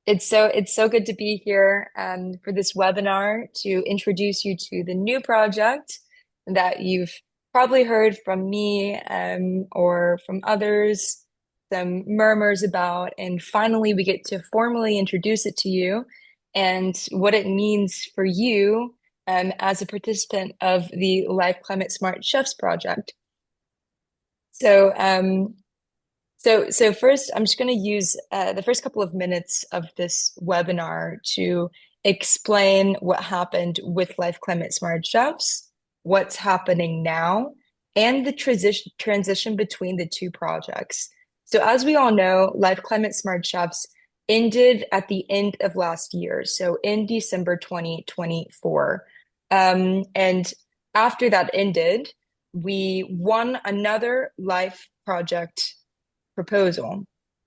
It's so good to be here for this webinar to introduce you to the new project that you've probably heard from me or from others, some murmurs about, and finally we get to formally introduce it to you and what it means for you as a participant of the Life Climate Smart Chefs project. So so first, I'm just going to use the first couple of minutes of this webinar to explain what happened with Life Climate Smart Chefs, what's happening now, and the transition between the two projects. So as we all know, Life Climate Smart Chefs ended at the end of last year, so in December 2024. And after that ended, we won another Life project proposal,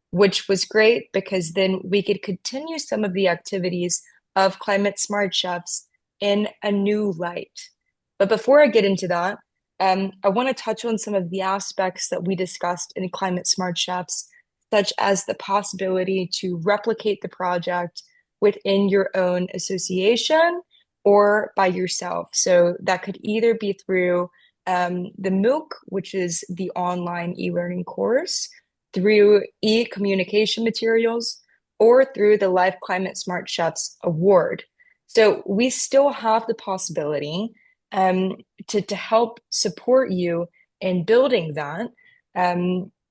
which was great because then we could continue some of the activities of Climate Smart Chefs in a new light. But before I get into that, I want to touch on some of the aspects that we discussed in Climate Smart Chefs, such as the possibility to replicate the project within your own association or by yourself. So that could either be through the MOOC, which is the online e-learning course, through e-communication materials, or through the Life Climate Smart Chefs Award. So we still have the possibility to help support you in building that.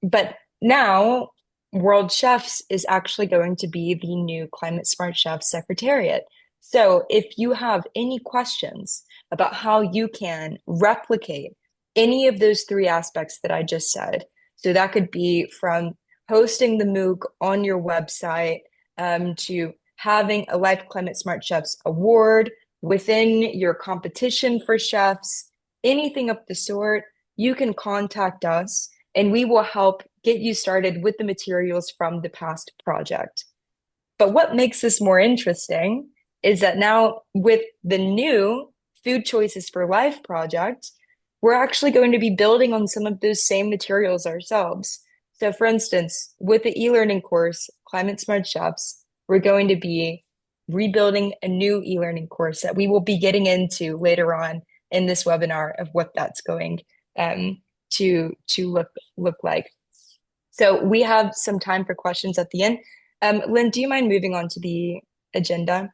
But now World Chefs is actually going to be the new Climate Smart Chefs Secretariat. So if you have any questions about how you can replicate any of those three aspects that I just said, so that could be from hosting the MOOC on your website to having a Life Climate Smart Chefs award within your competition for chefs, anything of the sort, you can contact us and we will help get you started with the materials from the past project. But what makes this more interesting is that now with the new Food Choices for Life project, we're actually going to be building on some of those same materials ourselves. So for instance, with the e-learning course, Climate Smart Chefs, we're going to be rebuilding a new e-learning course that we will be getting into later on in this webinar of what that's going to look like. So we have some time for questions at the end. Lynn, do you mind moving on to the agenda?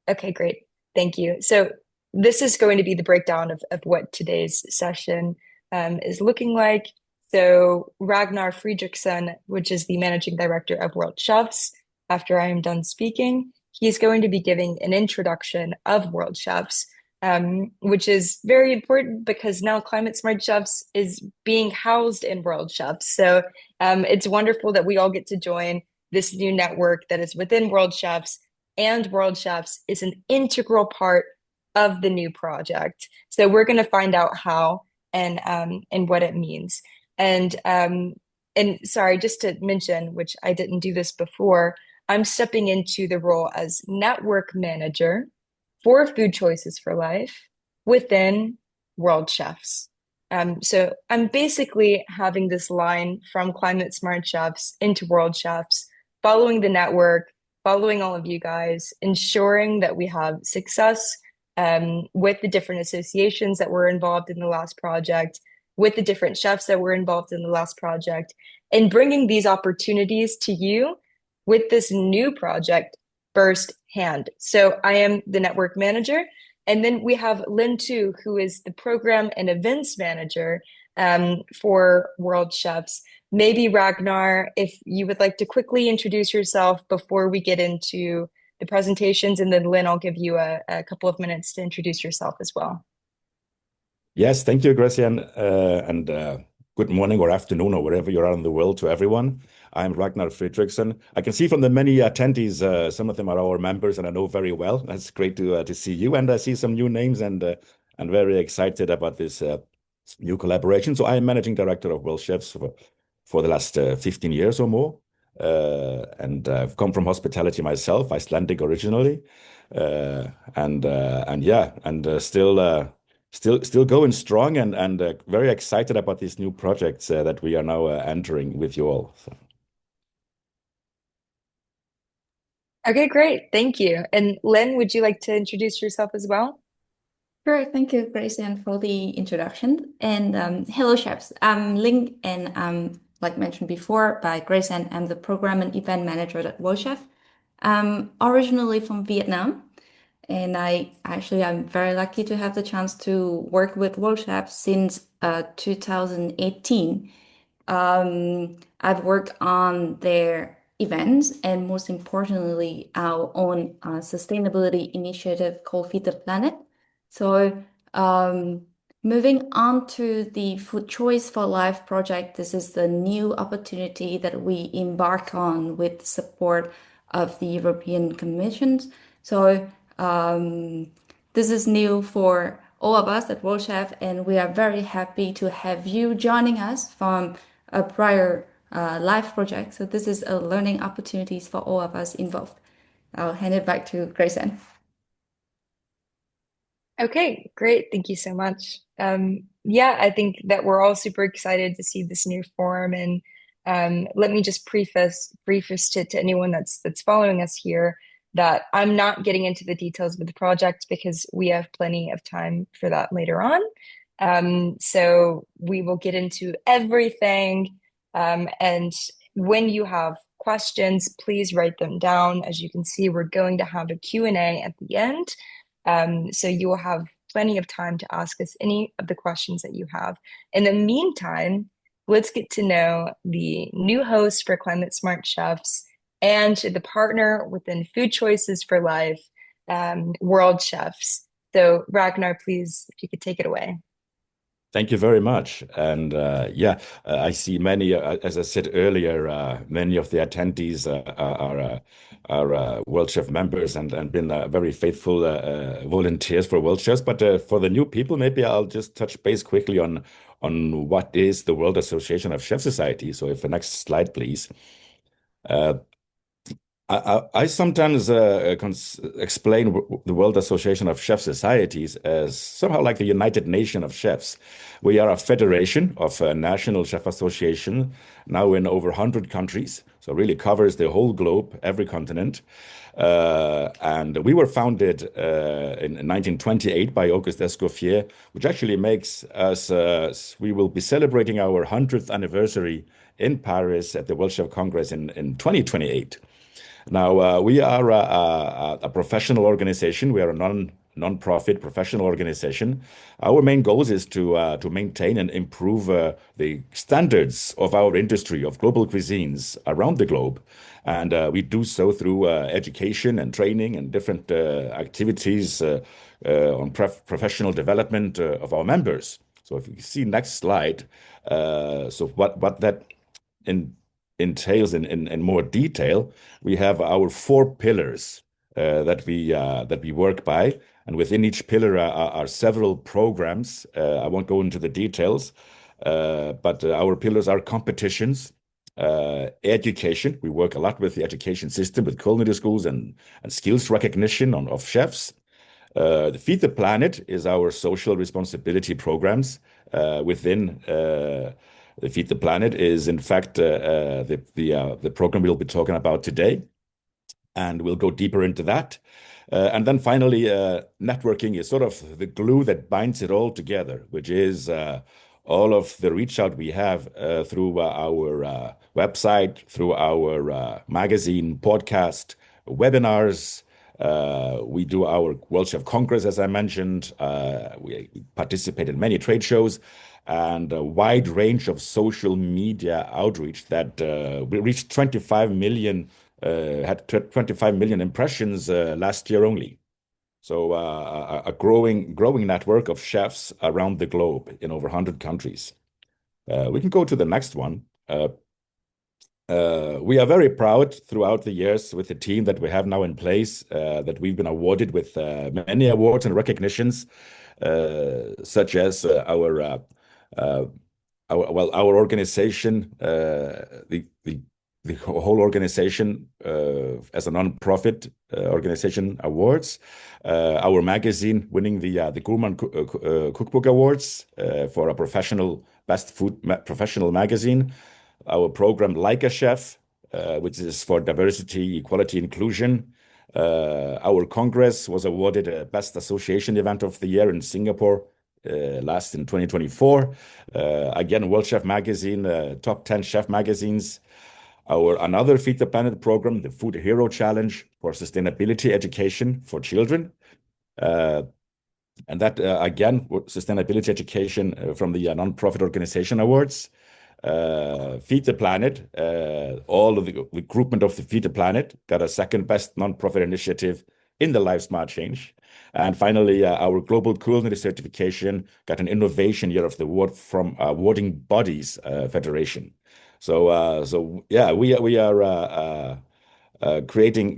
Okay, great. Thank you. So this is going to be the breakdown of what today's session is looking like. So Ragnar Fredriksson, which is the managing director of Worldchefs, after I am done speaking, he's going to be giving an introduction of Worldchefs, which is very important because now Climate Smart Chefs is being housed in Worldchefs. So it's wonderful that we all get to join this new network that is within Worldchefs, and Worldchefs is an integral part of the new project. So we're going to find out how and what it means. And sorry, just to mention, which I didn't do this before, I'm stepping into the role as network manager for Food Choices for Life within Worldchefs. So I'm basically having this line from Climate Smart Chefs into Worldchefs, following the network, following all of you guys, ensuring that we have success with the different associations that were involved in the last project, with the different chefs that were involved in the last project, and bringing these opportunities to you with this new project firsthand. So I am the network manager. And then we have Lynn too, who is the program and events manager for Worldchefs. Maybe Ragnar, if you would like to quickly introduce yourself before we get into the presentations, and then Lynn, I'll give you a couple of minutes to introduce yourself as well. Yes, thank you, Gracian, and good morning or afternoon or wherever you are in the world to everyone. I'm Ragnar Fredriksson. I can see from the many attendees, some of them are our members, and I know very well. That's great to see you, and I see some new names, and very excited about this new collaboration. So I am managing director of Worldchefs for the last 15 years or more, and I've come from hospitality myself, Icelandic originally, and yeah, and still going strong and very excited about these new projects that we are now entering with you all. So. Okay, great. Thank you. And Lynn, would you like to introduce yourself as well? Sure, thank you, Gracian, for the introduction. And hello, chefs. I'm Ling, and like mentioned before by Gracian, I'm the program and event manager at Worldchef. I'm originally from Vietnam, and I'm very lucky to have the chance to work with Worldchef since 2018. I've worked on their events and most importantly, our own sustainability initiative called Feed the Planet. So, um, moving on to the Food Choice for Life project, this is the new opportunity that we embark on with the support of the European Commission. So, this is new for all of us at World Chef, and we are very happy to have you joining us from a prior live project. So this is a learning opportunities for all of us involved. I'll hand it back to Grayson. Okay, great. Thank you so much. Yeah, I think that we're all super excited to see this new form. And let me just preface to anyone that's following us here that I'm not getting into the details of the project because we have plenty of time for that later on. So we will get into everything. And when you have questions, please write them down. As you can see, we're going to have a Q&A at the end. So you will have plenty of time to ask us any of the questions that you have. In the meantime, let's get to know the new host for Climate Smart Chefs and the partner within Food Choices for Life, Worldchefs. So Ragnar, please, if you could take it away. Thank you very much. And I see many, as I said earlier, many of the attendees are World Chef members and been very faithful volunteers for World Chefs. But for the new people, maybe I'll just touch base quickly on what is the World Association of Chef Society. So if the next slide, please. Uh, I sometimes explain the World Association of Chef Societies as somehow like the United Nation of chefs. We are a federation of national chef association now in over 100 countries, so really covers the whole globe, every continent. And we were founded in 1928 by Auguste Escoffier, which actually makes us, we will be celebrating our 100th anniversary in Paris at the World Chef Congress in 2028. Now, we are a professional organization. We are a non-profit professional organization. Our main goals is to maintain and improve the standards of our industry of global cuisines around the globe, and we do so through education and training and different activities on professional development of our members. So, if you see next slide, so what that in entails in more detail, we have our four pillars that we work by, and within each pillar are several programs. I won't go into the details, but our pillars are competitions, education. We work a lot with the education system, with culinary schools and skills recognition of chefs. The Feed the Planet is our social responsibility programs within the Feed the Planet is in fact the program we'll be talking about today, and we'll go deeper into that. And then finally, networking is sort of the glue that binds it all together, which is all of the reach out we have through our website, through our magazine, podcast, webinars. We do our World Chef Congress, as I mentioned. We participate in many trade shows and a wide range of social media outreach that we reached 25 million, had 25 million impressions last year only. So a growing network of chefs around the globe in over 100 countries. We can go to the next one. We are very proud throughout the years with the team that we have now in place that we've been awarded with many awards and recognitions, such as our organization, the whole organization as a non-profit organization awards, our magazine winning the Gourmand Cookbook Awards for a professional best food professional magazine, our program Like a Chef which is for diversity, equality, inclusion. Our Congress was awarded a Best Association Event of the Year in Singapore last in 2024. Again, World Chef Magazine, top 10 chef magazines. Another Feed the Planet program, the Food Hero Challenge for sustainability education for children. And that, again, sustainability education from the nonprofit organization awards. Feed the Planet, all of the recruitment of the Feed the Planet got a second best nonprofit initiative in the Life Smart Change. And finally, our Global Culinary Certification got an Innovation Year of the Award from Awarding Bodies Federation. So yeah, we are creating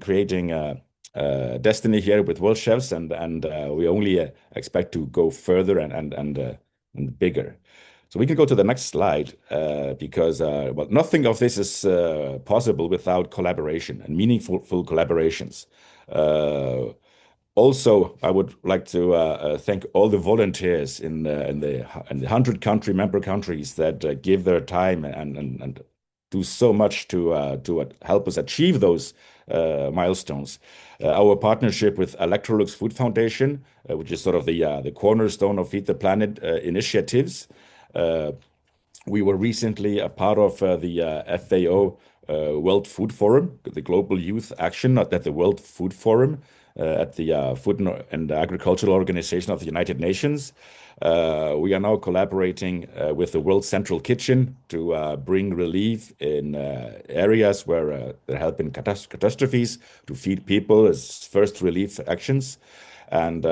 destiny here with Worldchefs, and we only expect to go further and bigger. So we can go to the next slide because well, nothing of this is possible without collaboration and meaningful collaborations. Also, I would like to thank all the volunteers in the 100 member countries that give their time and do so much to help us achieve those milestones. Our partnership with Electrolux Food Foundation, which is sort of the cornerstone of Feed the Planet initiatives. We were recently a part of the FAO World Food Forum, the Global Youth Action, not at the World Food Forum, at the Food and Agricultural Organization of the United Nations. We are now collaborating with the World Central Kitchen to bring relief in areas where there have been catastrophes, to feed people as first relief actions. And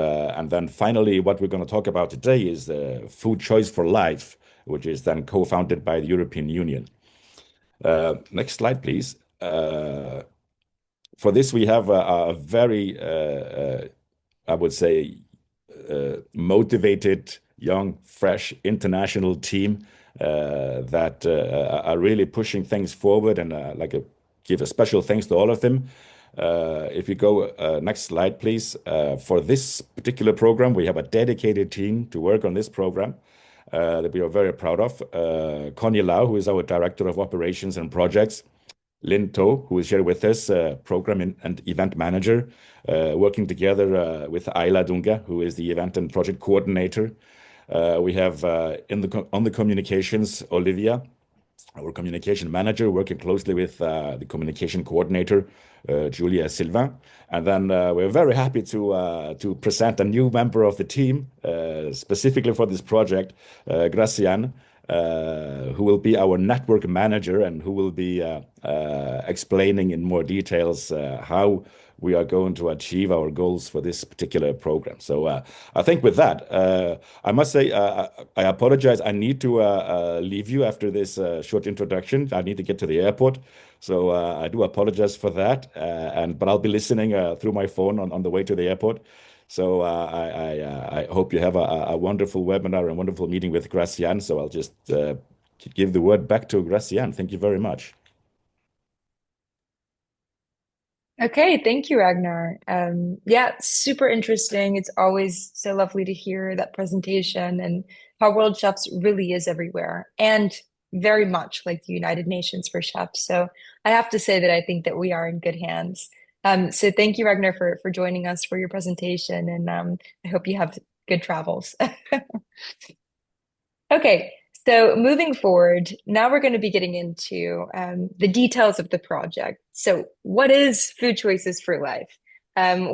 then finally, what we're going to talk about today is the Food Choice for Life, which is then co-founded by the European Union. Next slide, please. For this, we have a very, I would say, motivated, young, fresh, international team that are really pushing things forward, and give a special thanks to all of them. If you go next slide, please. For this particular program, we have a dedicated team to work on this program that we are very proud of. Connie Lau, who is our Director of Operations and Projects. Lynn To, who is here with us, Program and Event Manager, working together with Ayla Dunga, who is the Event and Project Coordinator. We have on the communications, Olivia, our communication manager, working closely with the communication coordinator, Julia Silva. And then we're very happy to present a new member of the team, specifically for this project, Gracian, who will be our network manager and who will be explaining in more details how we are going to achieve our goals for this particular program. So I think with that, I must say, I apologize. I need to leave you after this short introduction. I need to get to the airport. So I do apologize for that. But I'll be listening through my phone on the way to the airport. So I hope you have a wonderful webinar and wonderful meeting with Gracian. So I'll just give the word back to Gracian. Thank you very much. Okay, thank you, Ragnar. Yeah, super interesting. It's always so lovely to hear that presentation and how Worldchefs really is everywhere, and very much like the United Nations for chefs. So I have to say that I think that we are in good hands. So thank you, Ragnar, for joining us for your presentation, and I hope you have good travels. Okay, so moving forward, now we're going to be getting into the details of the project. So what is Food Choices for Life?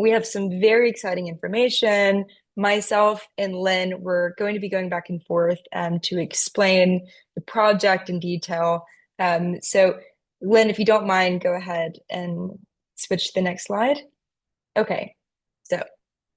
We have some very exciting information. Myself and Lynn, we're going to be going back and forth to explain the project in detail. So Lynn, if you don't mind, go ahead and switch to the next slide. Okay, so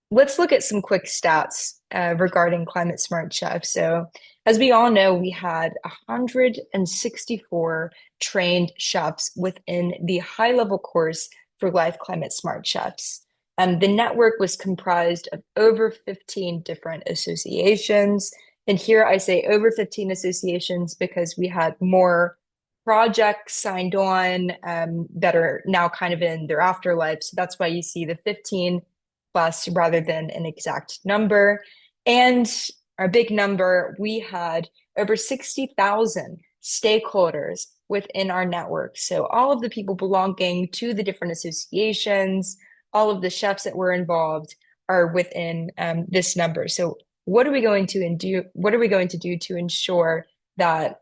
let's look at some quick stats regarding Climate Smart Chef. So as we all know, we had 164 trained chefs within the high-level course for Life Climate Smart Chefs. The network was comprised of over 15 different associations. And here I say over 15 associations because we had more projects signed on that are now kind of in their afterlife. So that's why you see the 15 plus rather than an exact number. And our big number, we had over 60,000 stakeholders within our network. So all of the people belonging to the different associations, all of the chefs that were involved are within this number. So what are we going to do? What are we going to do to ensure that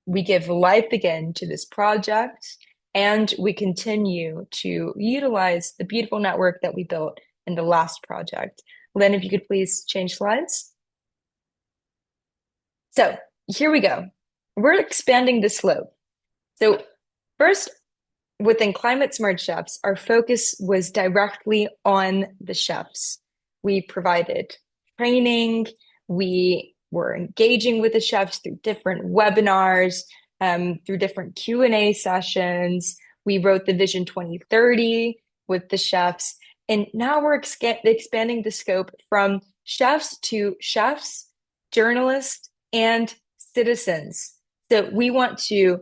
we give life again to this project and we continue to utilize the beautiful network that we built in the last project? Lynn, if you could please change slides. So here we go. We're expanding the slope. So first, within Climate Smart Chefs, our focus was directly on the chefs. We provided training. We were engaging with the chefs through different webinars, through different Q&A sessions. We wrote the Vision 2030 with the chefs. And now we're expanding the scope from chefs to chefs, journalists, and citizens. So we want to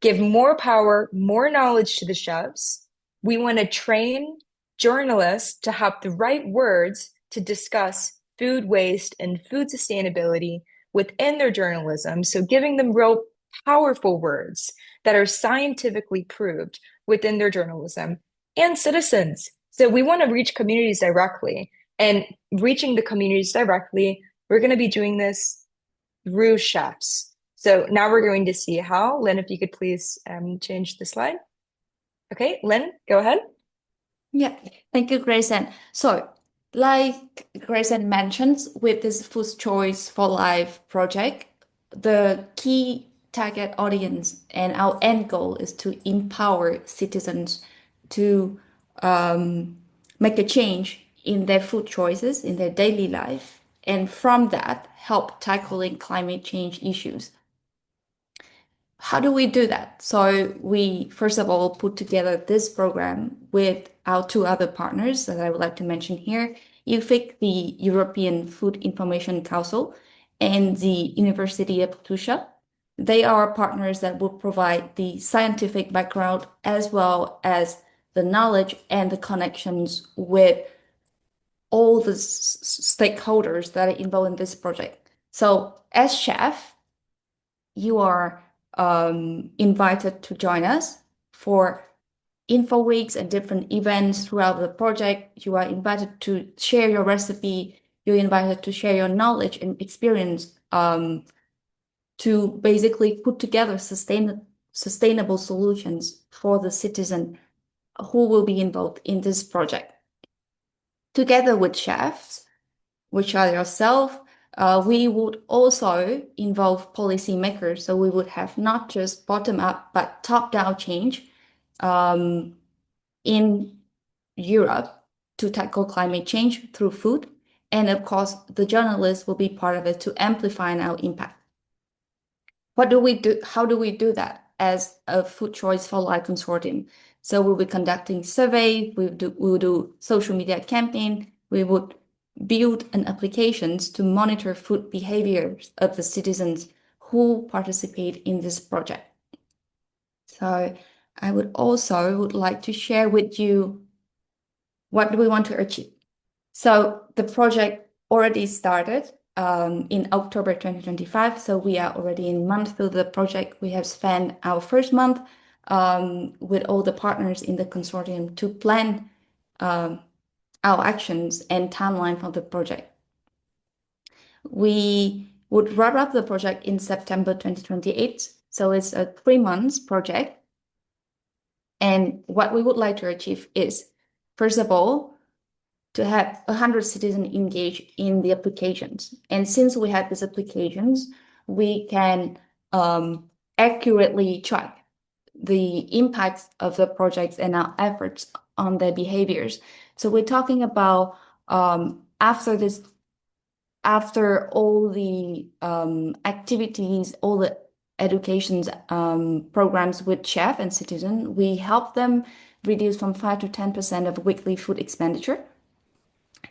give more power, more knowledge to the chefs. We want to train journalists to have the right words to discuss food waste and food sustainability within their journalism. So giving them real powerful words that are scientifically proved within their journalism, and citizens. So we want to reach communities directly, and reaching the communities directly, we're going to be doing this through chefs. So now we're going to see how. Lynn, if you could please change the slide. Okay, Lynn, go ahead. Yeah, thank you, Grayson. So, like Grayson mentioned, with this Food Choice for Life project, the key target audience and our end goal is to empower citizens to make a change in their food choices in their daily life, and from that, help tackling climate change issues. How do we do that? So we, first of all, put together this program with our two other partners that I would like to mention here, UFIC, the European Food Information Council, and the University of Tusha. They are partners that will provide the scientific background as well as the knowledge and the connections with all the stakeholders that are involved in this project. So as chef, you are invited to join us for info weeks and different events throughout the project. You are invited to share your recipe. You're invited to share your knowledge and experience to basically put together sustainable solutions for the citizen who will be involved in this project. Together with chefs, which are yourself, we would also involve policymakers. So we would have not just bottom-up, but top-down change in Europe to tackle climate change through food. And of course, the journalists will be part of it to amplify our impact. What do we do? How do we do that as a Food Choice for Life consortium? So we'll be conducting surveys, we'll do social media campaign, we would build an applications to monitor food behaviors of the citizens who participate in this project. So I would like to share with you what do we want to achieve. So the project already started in October 2025. So we are already in month through the project. We have spent our first month with all the partners in the consortium to plan our actions and timeline for the project. We would wrap up the project in September 2028. So it's a 3 months project. And what we would like to achieve is, first of all, to have 100 citizens engaged in the applications. And since we have these applications, we can accurately track the impacts of the projects and our efforts on their behaviors. So we're talking about after all the activities, all the educations programs with chef and citizen, we help them reduce from 5 to 10% of weekly food expenditure,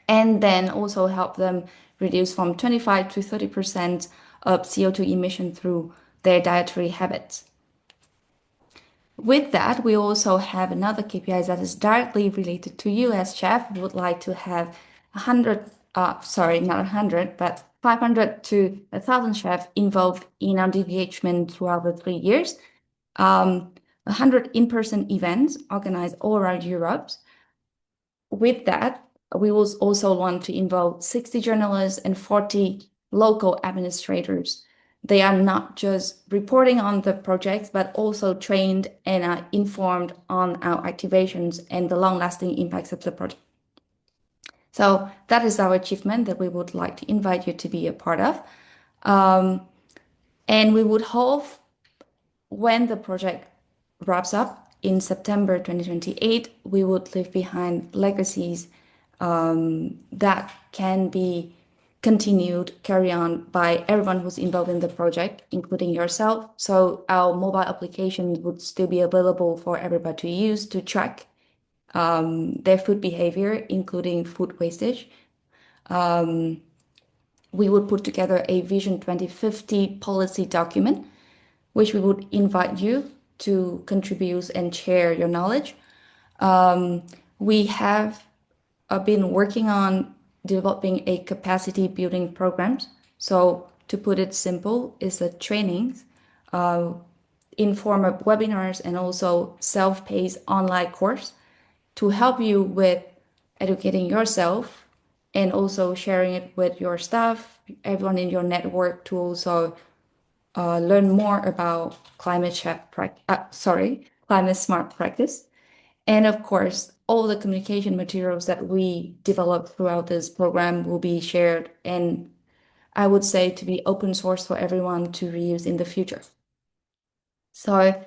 and then also help them reduce from 25 to 30% of CO2 emission through their dietary habits. With that, we also have another KPI that is directly related to you as chef. We would like to have 100, sorry, not 100, but 500 to 1,000 chefs involved in our engagement throughout the 3 years. 100 in-person events organized all around Europe. With that, we will also want to involve 60 journalists and 40 local administrators. They are not just reporting on the project, but also trained and are informed on our activations and the long-lasting impacts of the project. So that is our achievement that we would like to invite you to be a part of. And we would hope when the project wraps up in September 2028, we would leave behind legacies that can be continued, carry on by everyone who's involved in the project, including yourself. So our mobile application would still be available for everybody to use to track their food behavior, including food wastage. We would put together a Vision 2050 policy document, which we would invite you to contribute and share your knowledge. We have been working on developing a capacity building programs. So to put it simple, is the trainings in form of webinars and also self-paced online course to help you with educating yourself and also sharing it with your staff, everyone in your network to also learn more about climate smart practice. And of course, all the communication materials that we develop throughout this program will be shared and I would say to be open source for everyone to reuse in the future. So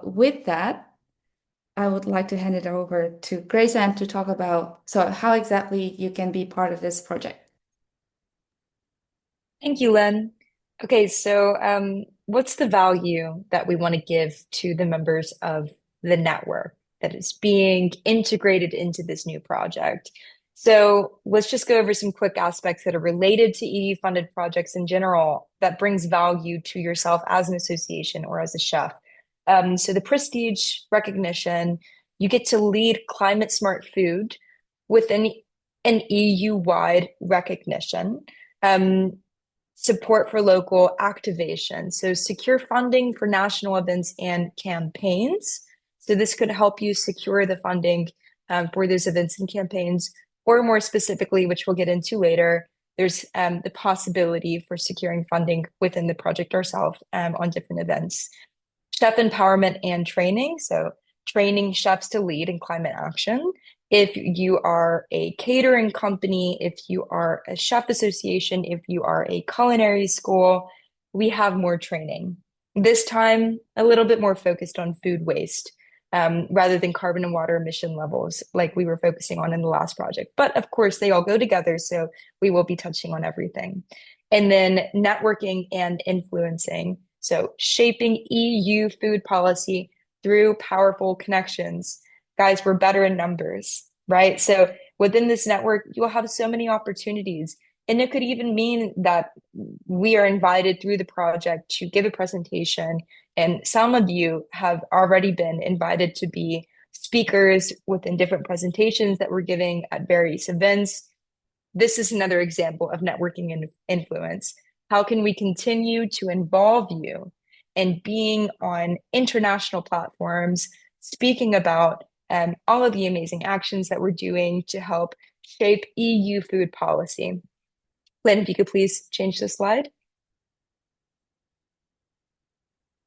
with that, I would like to hand it over to Grace Ann to talk about how exactly you can be part of this project. Thank you, Len. Okay, so what's the value that we want to give to the members of the network that is being integrated into this new project? So let's just go over some quick aspects that are related to EU-funded projects in general that brings value to yourself as an association or as a chef. So the prestige recognition, you get to lead climate smart food within an EU-wide recognition. Support for local activation. So secure funding for national events and campaigns. So this could help you secure the funding for those events and campaigns, or more specifically, which we'll get into later, there's the possibility for securing funding within the project ourselves on different events. Chef empowerment and training. So training chefs to lead in climate action. If you are a catering company, if you are a chef association, if you are a culinary school, we have more training. This time, a little bit more focused on food waste rather than carbon and water emission levels like we were focusing on in the last project. But of course, they all go together, so we will be touching on everything. And then networking and influencing. So shaping EU food policy through powerful connections. Guys, we're better in numbers, right? So within this network, you'll have so many opportunities. And it could even mean that we are invited through the project to give a presentation. And some of you have already been invited to be speakers within different presentations that we're giving at various events. This is another example of networking and influence. How can we continue to involve you in being on international platforms, speaking about all of the amazing actions that we're doing to help shape EU food policy? Lynn, if you could please change the slide.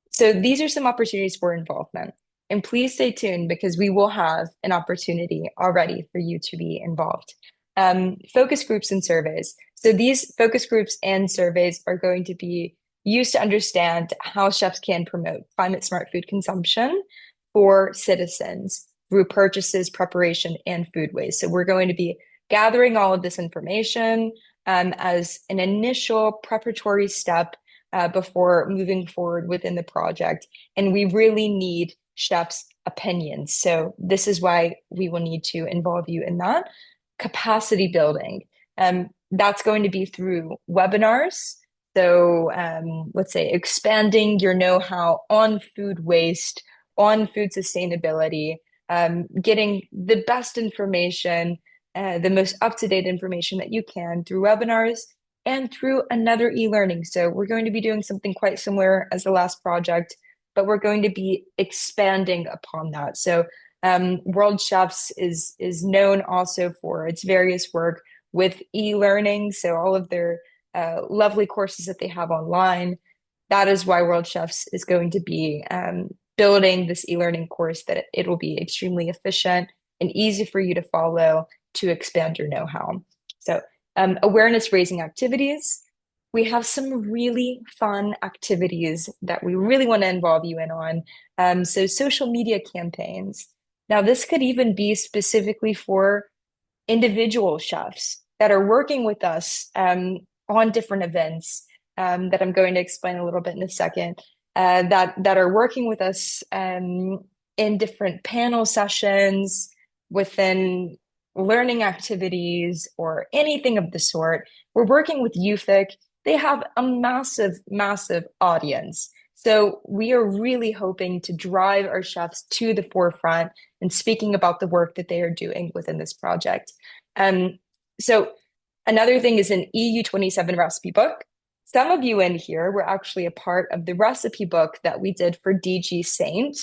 So these are some opportunities for involvement. And please stay tuned because we will have an opportunity already for you to be involved. Focus groups and surveys. So these focus groups and surveys are going to be used to understand how chefs can promote climate smart food consumption for citizens through purchases, preparation, and food waste. So we're going to be gathering all of this information as an initial preparatory step before moving forward within the project. And we really need chefs' opinions. So this is why we will need to involve you in that. Capacity building. That's going to be through webinars. So let's say expanding your know-how on food waste, on food sustainability, getting the best information, the most up-to-date information that you can through webinars and through another e-learning. So we're going to be doing something quite similar as the last project, but we're going to be expanding upon that. So Worldchefs is known also for its various work with e-learning. So all of their lovely courses that they have online. That is why Worldchefs is going to be building this e-learning course, that it will be extremely efficient and easy for you to follow to expand your know-how. So awareness raising activities. We have some really fun activities that we really want to involve you in on. So social media campaigns. Now, this could even be specifically for individual chefs that are working with us on different events that I'm going to explain a little bit in a second, that are working with us in different panel sessions, within learning activities, or anything of the sort. We're working with UFIC. They have a massive, massive audience. So we are really hoping to drive our chefs to the forefront and speaking about the work that they are doing within this project. So another thing is an EU27 recipe book. Some of you in here were actually a part of the recipe book that we did for DG Saint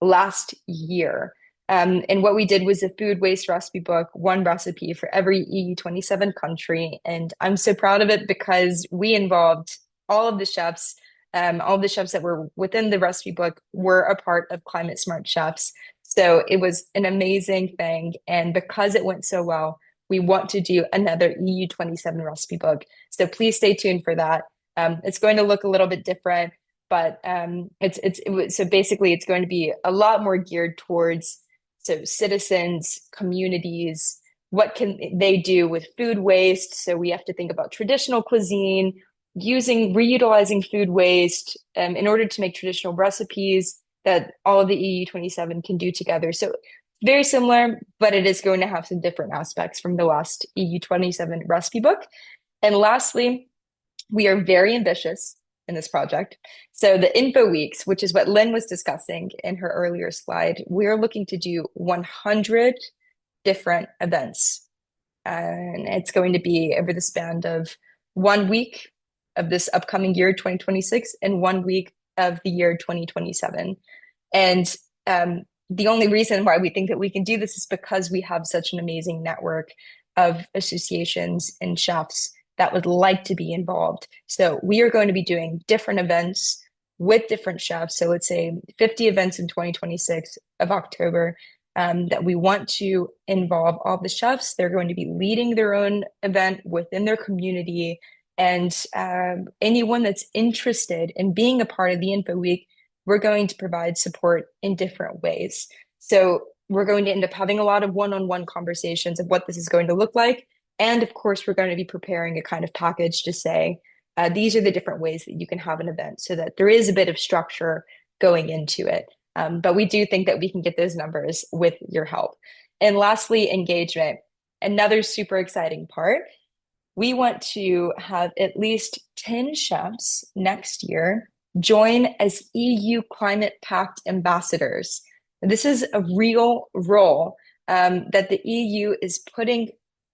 last year. And what we did was a food waste recipe book, one recipe for every EU27 country. And I'm so proud of it because we involved all of the chefs. All the chefs that were within the recipe book were a part of Climate Smart Chefs. So it was an amazing thing. And because it went so well, we want to do another EU27 recipe book. So please stay tuned for that. It's going to look a little bit different, but so basically it's going to be a lot more geared towards citizens, communities, what can they do with food waste? So we have to think about traditional cuisine, reutilizing food waste in order to make traditional recipes that all of the EU27 can do together. So very similar, but it is going to have some different aspects from the last EU27 recipe book. And lastly, we are very ambitious in this project. So the info weeks, which is what Lynn was discussing in her earlier slide, we're looking to do 100 different events. And it's going to be over the span of 1 week of this upcoming year, 2026, and 1 week of the year 2027. And the only reason why we think that we can do this is because we have such an amazing network of associations and chefs that would like to be involved. So we are going to be doing different events with different chefs. So let's say 50 events in 2026 of October that we want to involve all the chefs. They're going to be leading their own event within their community. And anyone that's interested in being a part of the Info Week, we're going to provide support in different ways. So we're going to end up having a lot of one-on-one conversations of what this is going to look like. And of course, we're going to be preparing a kind of package to say, these are the different ways that you can have an event so that there is a bit of structure going into it. But we do think that we can get those numbers with your help. And lastly, engagement. Another super exciting part. We want to have at least 10 chefs next year join as EU Climate Pact ambassadors. This is a real role that the EU is putting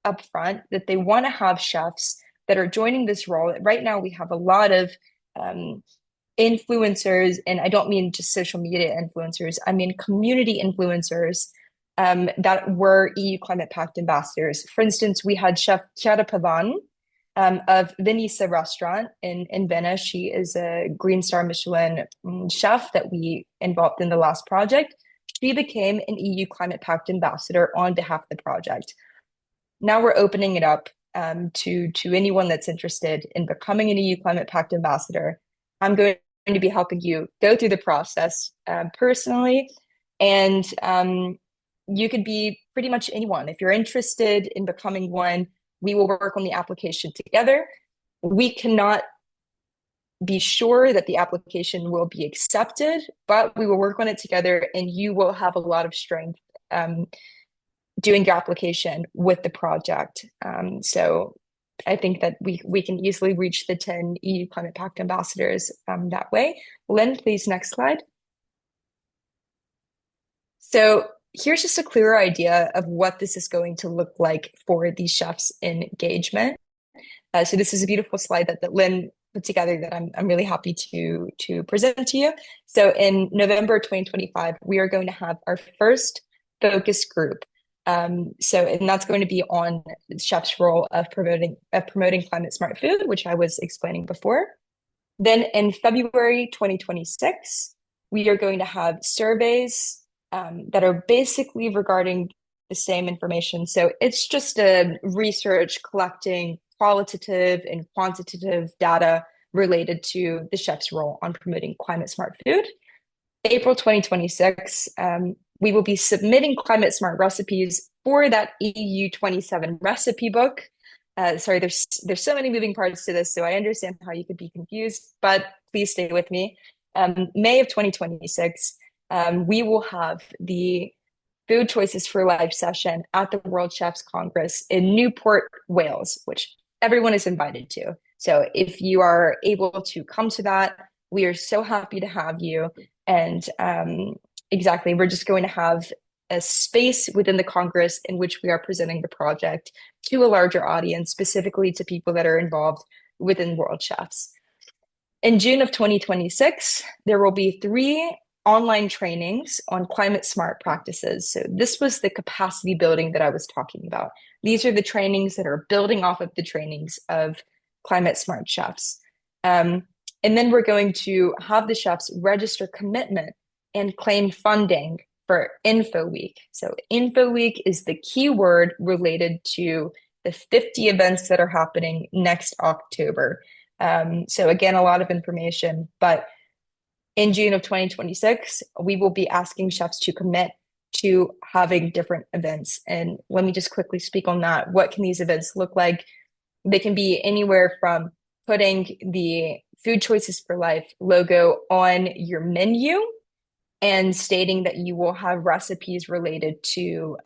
up front, that they want to have chefs that are joining this role. Right now, we have a lot of influencers, and I don't mean just social media influencers, I mean community influencers that were EU Climate Pact ambassadors. For instance, we had Chef Chiara Pavan of Venisa restaurant in Venice. She is a Green Star Michelin chef that we involved in the last project. She became an EU Climate Pact ambassador on behalf of the project. Now we're opening it up to anyone that's interested in becoming an EU Climate Pact ambassador. I'm going to be helping you go through the process personally, and you could be pretty much anyone. If you're interested in becoming one, we will work on the application together. We cannot be sure that the application will be accepted, but we will work on it together, and you will have a lot of strength doing your application with the project. So I think that we can easily reach the 10 EU Climate Pact ambassadors that way. Lynn, please, next slide. So here's just a clearer idea of what this is going to look like for the chefs' engagement. So this is a beautiful slide that Lynn put together that I'm really happy to present to you. So in November 2025, we are going to have our first focus group. And that's going to be on the chef's role of promoting climate smart food, which I was explaining before. Then in February 2026, we are going to have surveys that are basically regarding the same information. So it's just a research collecting qualitative and quantitative data related to the chef's role on promoting climate smart food. April 2026, we will be submitting climate smart recipes for that EU 27 recipe book. Sorry, there's so many moving parts to this, so I understand how you could be confused, but please stay with me. May of 2026, we will have the Food Choices for Life session at the Worldchefs Congress in Newport, Wales, which everyone is invited to. So if you are able to come to that, we are so happy to have you. And exactly, we're just going to have a space within the Congress in which we are presenting the project to a larger audience, specifically to people that are involved within Worldchefs. In June of 2026, there will be 3 online trainings on climate smart practices. So this was the capacity building that I was talking about. These are the trainings that are building off of the trainings of climate smart chefs. And then we're going to have the chefs register commitment and claim funding for Info Week. So Info Week is the key word related to the 50 events that are happening next October. So again, a lot of information, but in June of 2026, we will be asking chefs to commit to having different events. And let me just quickly speak on that. What can these events look like? They can be anywhere from putting the Food Choices for Life logo on your menu and stating that you will have recipes related to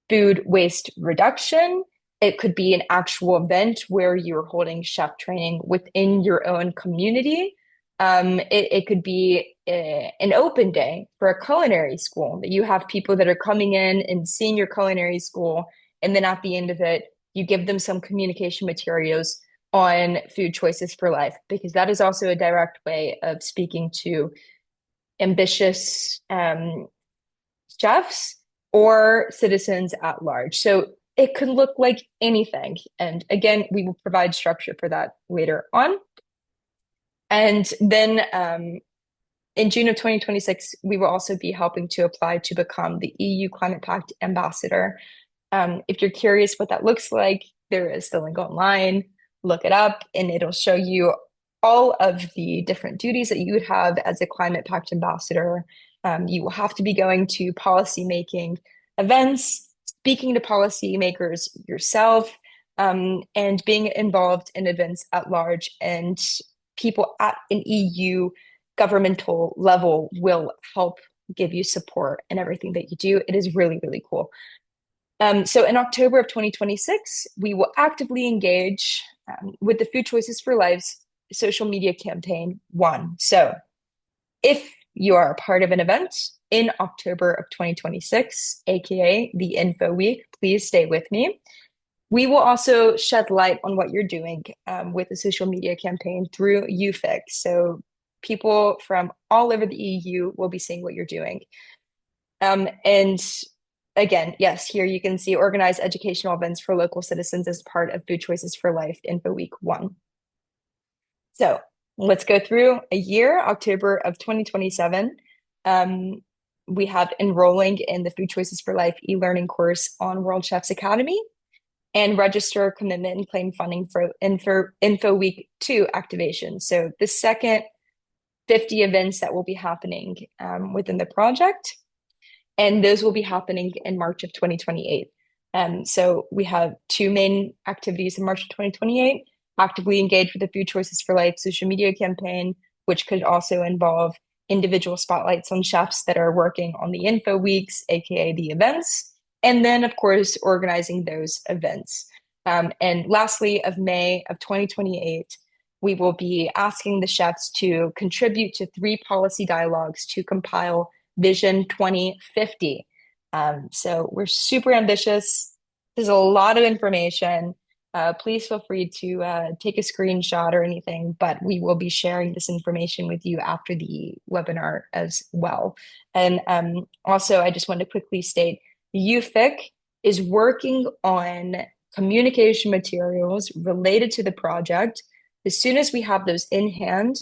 food waste reduction. It could be an actual event where you're holding chef training within your own community. It could be an open day for a culinary school that you have people that are coming in and seeing your culinary school. And then at the end of it, you give them some communication materials on Food Choices for Life, because that is also a direct way of speaking to ambitious chefs or citizens at large. So it could look like anything. And again, we will provide structure for that later on. And then in June of 2026, we will also be helping to apply to become the EU Climate Pact Ambassador. If you're curious what that looks like, there is the link online. Look it up, and it'll show you all of the different duties that you would have as a Climate Pact Ambassador. You will have to be going to policy making events, speaking to policymakers yourself, and being involved in events at large. And people at an EU governmental level will help give you support in everything that you do. It is really, really cool. So in October of 2026, we will actively engage with the Food Choices for Life's social media campaign 1. So if you are a part of an event in October of 2026, aka the Info Week, please stay with me. We will also shed light on what you're doing with the social media campaign through UFIC. So people from all over the EU will be seeing what you're doing. And again, yes, here you can see organize educational events for local citizens as part of Food Choices for Life Info Week 1. So let's go through a year, October of 2027. We have enrolling in the Food Choices for Life e-learning course on Worldchefs Academy, and register commitment and claim funding for Info Week 2 activation. So the second 50 events that will be happening within the project, and those will be happening in March of 2028. So we have 2 main activities in March of 2028, actively engage with the Food Choices for Life social media campaign, which could also involve individual spotlights on chefs that are working on the Info Weeks, aka the events, and then, of course, organizing those events. And lastly, of May of 2028, we will be asking the chefs to contribute to 3 policy dialogues to compile Vision 2050. So we're super ambitious. There's a lot of information. please feel free to take a screenshot or anything, but we will be sharing this information with you after the webinar as well. And also, I just want to quickly state, UFIC is working on communication materials related to the project. As soon as we have those in hand,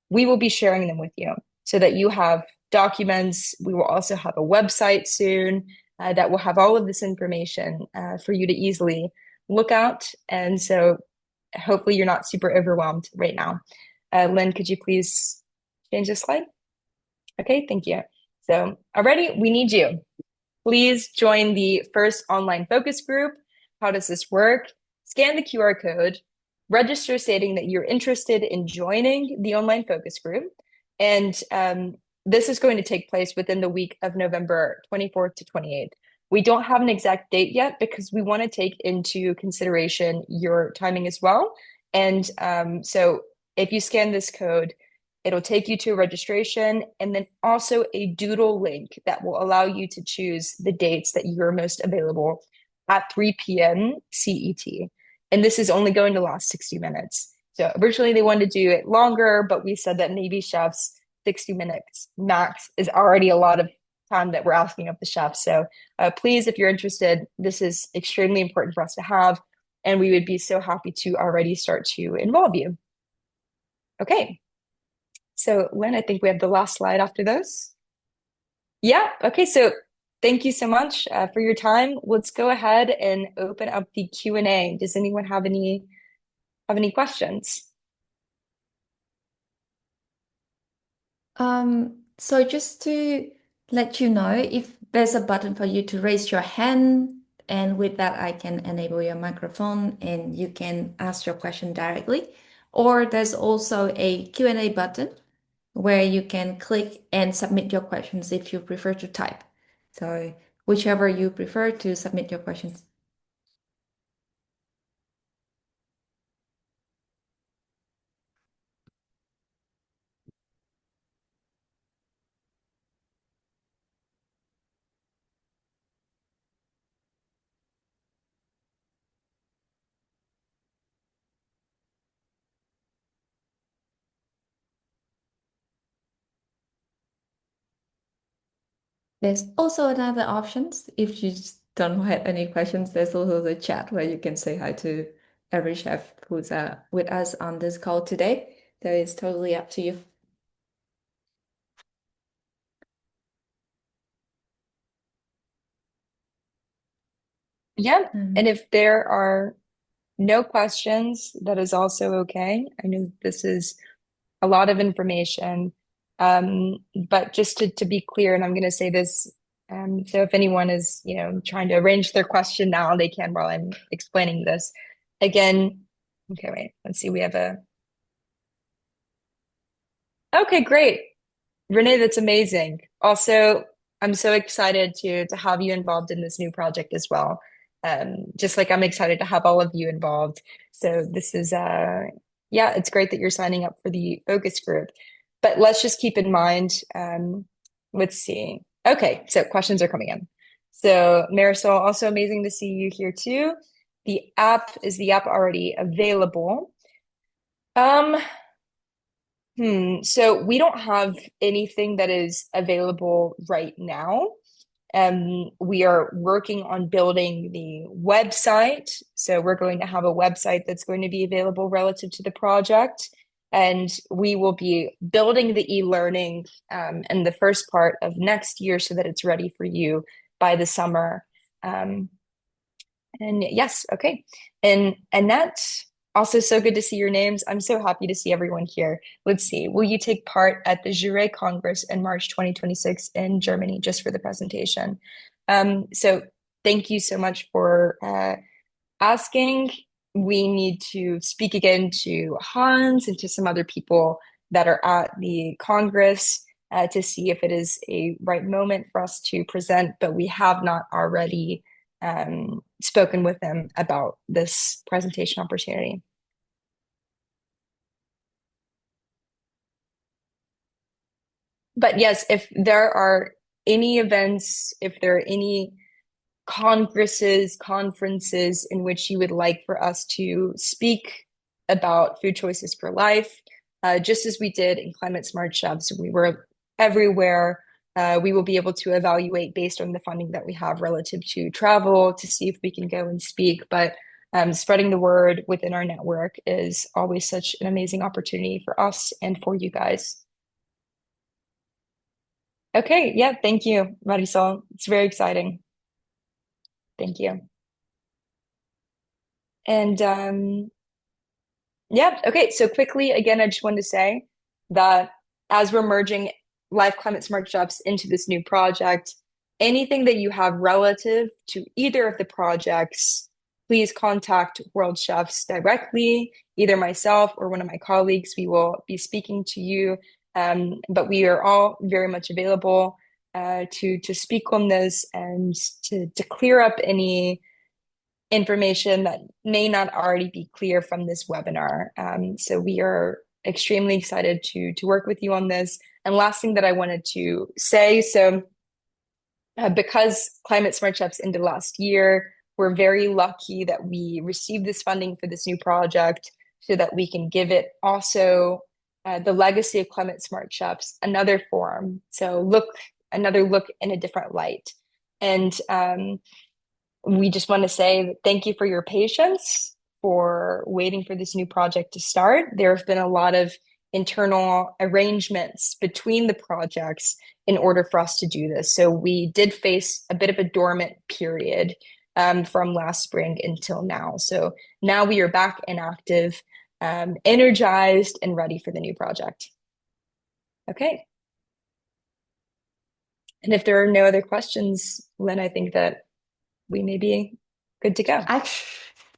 we will be sharing them with you so that you have documents. We will also have a website soon that will have all of this information for you to easily look out. And so hopefully you're not super overwhelmed right now. Lynn, could you please change the slide? Okay, thank you. So already we need you. Please join the first online focus group. How does this work? Scan the QR code, register stating that you're interested in joining the online focus group. And this is going to take place within the week of November 24th to 28th. We don't have an exact date yet because we want to take into consideration your timing as well. And so if you scan this code, it'll take you to a registration and then also a doodle link that will allow you to choose the dates that you're most available at 3 p.m. CET. And this is only going to last 60 minutes. So originally they wanted to do it longer, but we said that maybe chefs 60 minutes max is already a lot of time that we're asking of the chefs. So please, if you're interested, this is extremely important for us to have. And we would be so happy to already start to involve you. Okay. So Lynn, I think we have the last slide after this. Yeah, okay, so thank you so much for your time. Let's go ahead and open up the Q&A. Does anyone have any questions? So just to let you know, if there's a button for you to raise your hand, and with that I can enable your microphone and you can ask your question directly. Or there's also a Q&A button where you can click and submit your questions if you prefer to type. So whichever you prefer to submit your questions. There's also another options. If you just don't have any questions, there's also the chat where you can say hi to every chef who's with us on this call today. So it's totally up to you. Yeah, and if there are no questions, that is also okay. I know this is a lot of information, but just to be clear, and I'm going to say this, so if anyone is, trying to arrange their question now, they can while I'm explaining this. Again, okay, wait, let's see, we have okay, great. Renee, that's amazing. Also, I'm so excited to have you involved in this new project as well. Just like I'm excited to have all of you involved. So this is yeah, it's great that you're signing up for the focus group. But let's just keep in mind, let's see. Okay, so questions are coming in. So Marisol, also amazing to see you here too. Is the app already available? So we don't have anything that is available right now. We are working on building the website. So we're going to have a website that's going to be available relative to the project. And we will be building the e-learning in the first part of next year so that it's ready for you by the summer. And yes, okay. And Annette, also so good to see your names. I'm so happy to see everyone here. Let's see. Will you take part at the Jure Congress in March 2026 in Germany just for the presentation? So thank you so much for asking. We need to speak again to Hans and to some other people that are at the Congress to see if it is a right moment for us to present, but we have not already spoken with them about this presentation opportunity. But yes, if there are any events, if there are any congresses, conferences in which you would like for us to speak about food choices for life. Just as we did in Climate Smart Chefs, we were everywhere. We will be able to evaluate based on the funding that we have relative to travel to see if we can go and speak. But spreading the word within our network is always such an amazing opportunity for us and for you guys. Okay, yeah, thank you, Marisol. It's very exciting. Thank you. And yeah, okay. So quickly, again, I just wanted to say that as we're merging Life Climate Smart Chefs into this new project, anything that you have relative to either of the projects, please contact Worldchefs directly, either myself or one of my colleagues. We will be speaking to you, but we are all very much available to speak on this and to clear up any information that may not already be clear from this webinar. So we are extremely excited to work with you on this. And last thing that I wanted to say, so because Climate Smart Chefs ended last year, we're very lucky that we received this funding for this new project so that we can give it also the legacy of Climate Smart Chefs another form. So another look in a different light. And we just want to say thank you for your patience, for waiting for this new project to start. There have been a lot of internal arrangements between the projects in order for us to do this. So we did face a bit of a dormant period from last spring until now. So now we are back and active, energized and ready for the new project. Okay. And if there are no other questions, Lynn, I think that we may be good to go.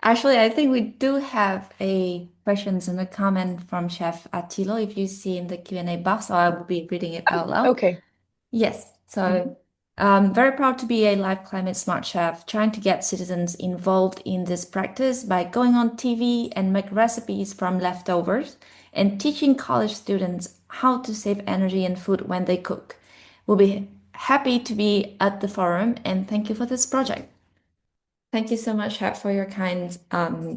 Actually, I think we do have a questions and a comment from Chef Attilo. If you see in the Q&A box, I will be reading it out loud. Okay. Yes. So, very proud to be a Life Climate Smart Chef, trying to get citizens involved in this practice by going on TV and make recipes from leftovers and teaching college students how to save energy and food when they cook. We'll be happy to be at the forum and thank you for this project. Thank you so much, Chef, for your kind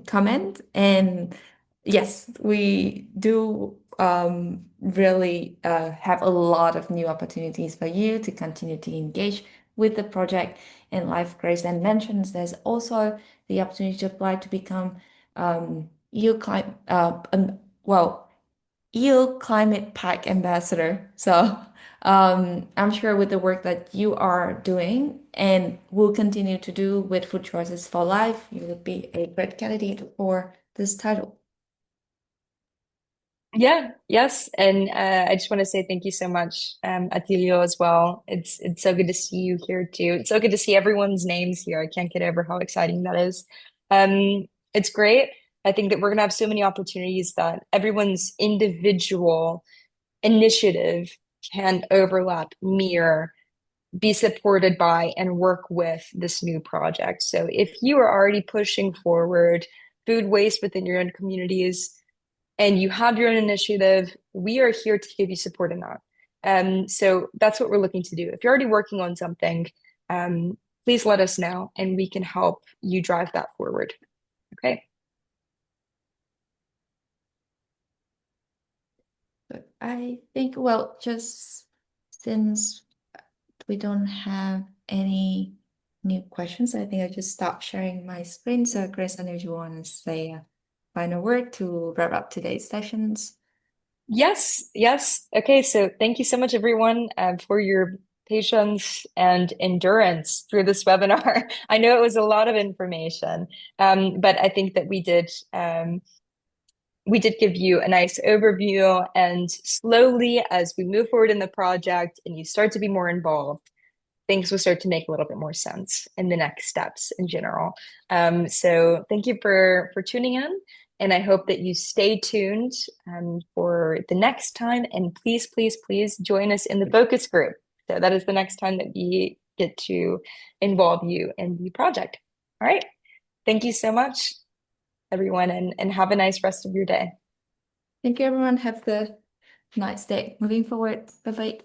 comment. And yes, we do really have a lot of new opportunities for you to continue to engage with the project. And like Grace mentions, there's also the opportunity to apply to become EU Climate Pact Ambassador. So I'm sure with the work that you are doing and will continue to do with Food Choices for Life, you would be a great candidate for this title. Yeah, yes. And I just want to say thank you so much, Atilio, as well. It's so good to see you here too. It's so good to see everyone's names here. I can't get over how exciting that is. It's great. I think that we're gonna have so many opportunities that everyone's individual initiative can overlap, mirror, be supported by, and work with this new project. So if you are already pushing forward food waste within your own communities, and you have your own initiative, we are here to give you support in that. So that's what we're looking to do. If you're already working on something, please let us know and we can help you drive that forward. Okay. But I think, well, just since we don't have any new questions, I think I just stop sharing my screen. So Grace, I know you want to say a final word to wrap up today's sessions. Yes, yes. Okay, so thank you so much, everyone, for your patience and endurance through this webinar. I know it was a lot of information, but I think that we did give you a nice overview, and slowly as we move forward in the project and you start to be more involved, things will start to make a little bit more sense in the next steps in general. So thank you for tuning in, and I hope that you stay tuned for the next time. And please, please, please join us in the focus group. So that is the next time that we get to involve you in the project. All right. Thank you so much, everyone, and have a nice rest of your day. Thank you, everyone. Have the nice day. Moving forward. Bye-bye.